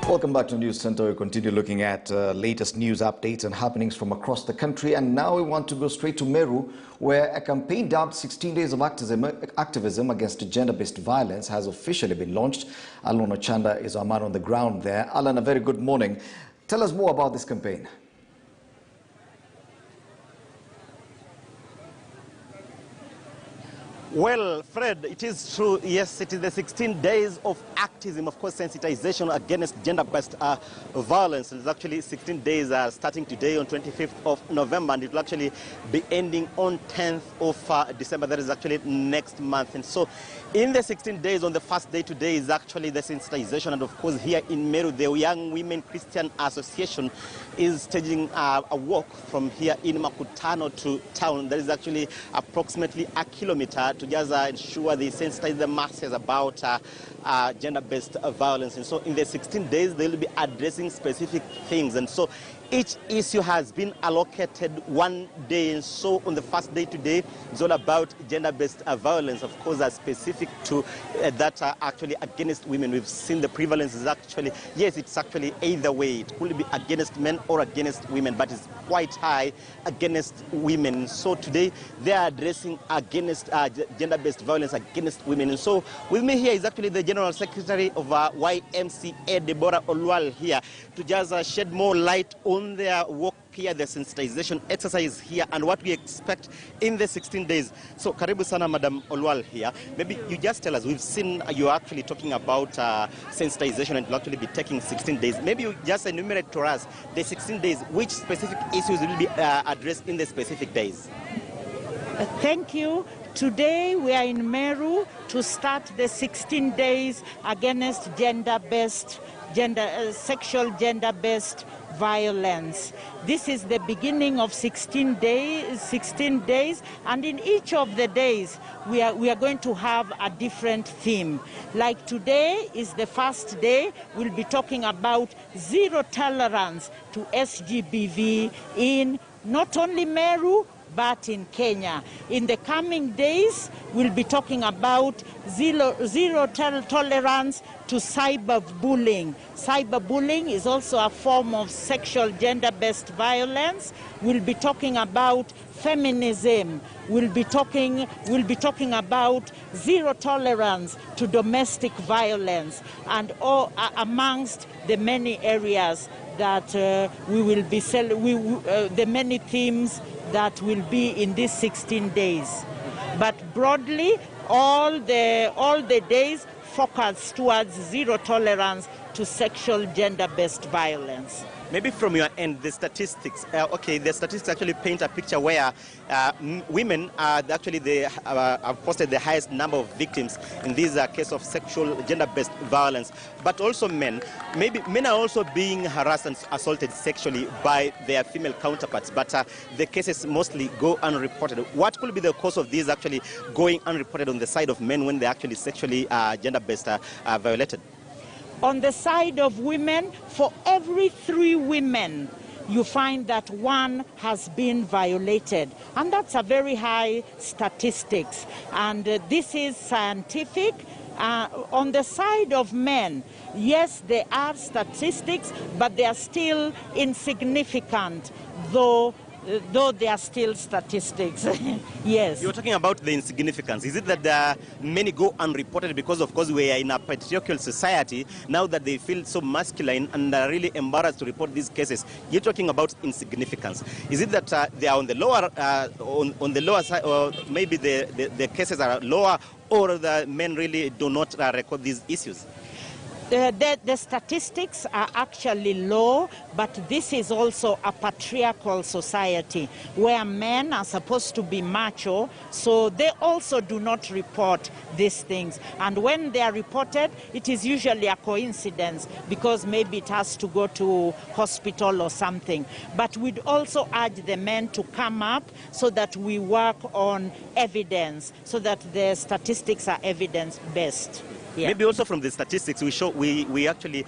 Welcome back to News Center. We continue looking at latest news updates and happenings from across the country. And now we want to go straight to Meru, where a campaign dubbed 16 Days of Activism Against Gender-Based Violence has officially been launched. Alan Ochanda is our man on the ground there. Alan, a very good morning. Tell us more about this campaign. Well, Fred, it is true. Yes, it is the 16 days of activism, of course, sensitization against gender-based violence. It's actually 16 days starting today on 25th of November, and it will actually be ending on 10th of December. That is actually next month. And so in the 16 days, on the first day today is actually the sensitization. And of course, here in Meru, the Young Women Christian Association is staging a walk from here in Makutano to town. That is actually approximately a kilometer to just ensure they sensitize the masses about gender-based violence. And so in the 16 days, they will be addressing specific things. And so each issue has been allocated one day. And so on the first day today, it's all about gender-based violence, of course, specific to that actually against women. We've seen the prevalence is actually, yes, it's actually either way. It could be against men or against women, but it's quite high against women. So today, they are addressing against gender-based violence against women. And so with me here is actually the General Secretary of YMCA, Deborah Olwal, here to just shed more light on their work here, the sensitization exercise here, and what we expect in the 16 days. So, karibu sana, Madam Olwal here. Maybe you just tell us, we've seen you're actually talking about sensitization and will actually be taking 16 days. Maybe you just enumerate to us the 16 days, which specific issues will be addressed in the specific days. Thank you. Today we are in Meru to start the 16 days against sexual gender-based violence. This is the beginning of 16 days, and in each of the days we are going to have a different theme. Like today is the first day, we'll be talking about zero tolerance to SGBV in not only Meru, but in Kenya. In the coming days, we'll be talking about zero tolerance to cyberbullying. Cyberbullying is also a form of sexual gender-based violence. We'll be talking about feminism. We'll be talking about zero tolerance to domestic violence, and all amongst the many areas that we will be the many themes that will be in these 16 days. But broadly, all the days focus towards zero tolerance to sexual gender-based violence. Maybe from your end, the statistics, the statistics actually paint a picture where women actually they have posted the highest number of victims in this case of sexual gender-based violence, but also men. Maybe men are also being harassed and assaulted sexually by their female counterparts, but the cases mostly go unreported. What could be the cause of these actually going unreported on the side of men when they're actually sexually gender-based violated? On the side of women, for every 3 women, you find that 1 has been violated. And that's a very high statistics. And this is scientific. On the side of men, yes, there are statistics, but they are still insignificant, though they are still statistics. Yes. You're talking about the insignificance. Is it that many go unreported because, of course, we are in a patriarchal society now that they feel so masculine and are really embarrassed to report these cases? You're talking about insignificance. Is it that they are on the lower side, or maybe the cases are lower, or the men really do not record these issues? The statistics are actually low, but this is also a patriarchal society where men are supposed to be macho, so they also do not report these things. And when they are reported, it is usually a coincidence because maybe it has to go to hospital or something. But we'd also urge the men to come up so that we work on evidence, so that the statistics are evidence-based. Yeah. Maybe also from the statistics, we actually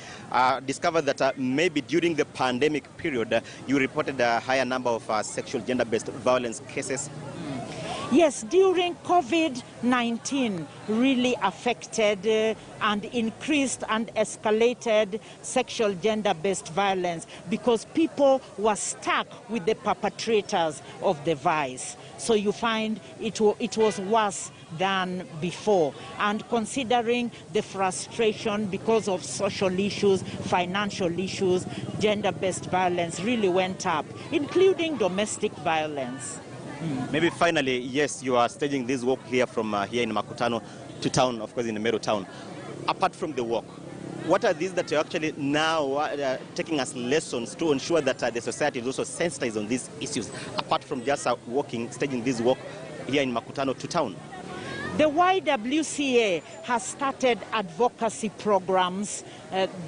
discovered that maybe during the pandemic period, you reported a higher number of sexual gender-based violence cases. Yes, during COVID-19 really affected and increased and escalated sexual gender-based violence because people were stuck with the perpetrators of the vice. So you find it was worse than before. And considering the frustration because of social issues, financial issues, gender-based violence really went up, including domestic violence. Maybe finally, yes, you are staging this walk here from here in Makutano to town, of course, in the Meru town. Apart from the walk, what are these that you're actually now taking as lessons to ensure that the society is also sensitized on these issues, apart from just staging this walk here in Makutano to town? The YWCA has started advocacy programs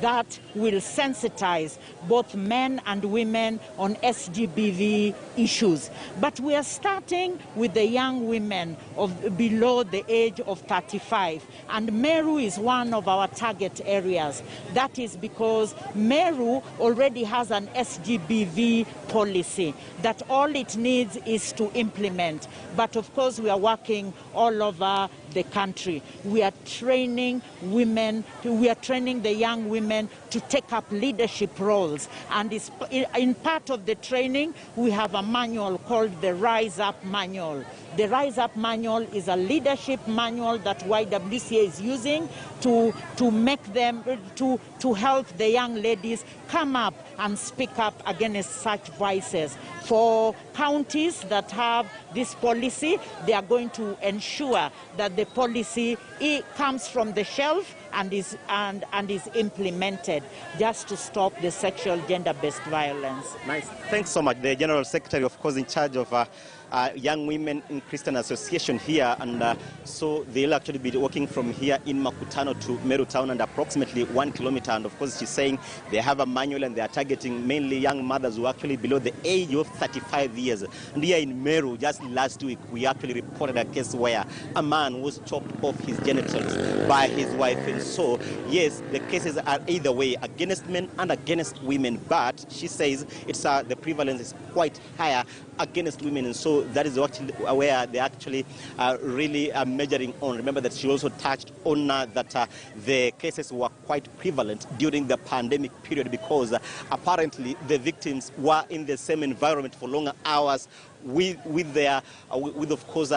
that will sensitize both men and women on SGBV issues. But we are starting with the young women of below the age of 35. And Meru is one of our target areas. That is because Meru already has an SGBV policy that all it needs is to implement. But of course, we are working all over the country. We are training women, we are training the young women to take up leadership roles. And in part of the training, we have a manual called the Rise Up Manual. The Rise Up Manual is a leadership manual that YWCA is using to make them, to help the young ladies come up and speak up against such vices. For counties that have this policy, they are going to ensure that the policy comes from the shelf and is implemented just to stop the sexual gender-based violence. Nice. Thanks so much. The General Secretary, of course, in charge of young women in Christian Association here, and so they'll actually be working from here in Makutano to Meru town and approximately 1 kilometer. And of course, she's saying they have a manual and they are targeting mainly young mothers who are actually below the age of 35 years. And here in Meru, just last week, we actually reported a case where a man was chopped off his genitals by his wife. And so, yes, the cases are either way, against men and against women. But she says it's the prevalence is quite higher against women, and so that is actually where they actually really are measuring on. Remember that she also touched on that the cases were quite prevalent during the pandemic period because apparently the victims were in the same environment for longer hours with of course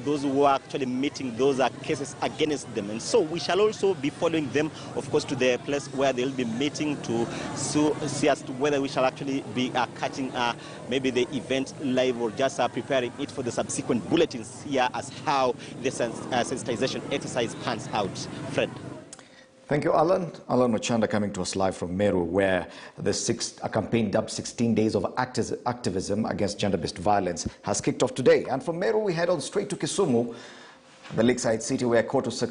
those who are actually meeting those cases against them. And so we shall also be following them, of course, to the place where they'll be meeting to see as to whether we shall actually be catching maybe the event live or just preparing it for the subsequent bulletins here as how the sensitization exercise pans out. Fred. Thank you, Alan. Alan Ochanda coming to us live from Meru, where a campaign dubbed 16 Days of Activism Against Gender-Based Violence has kicked off today. And from Meru, we head on straight to Kisumu, the lakeside city where Court of Secretary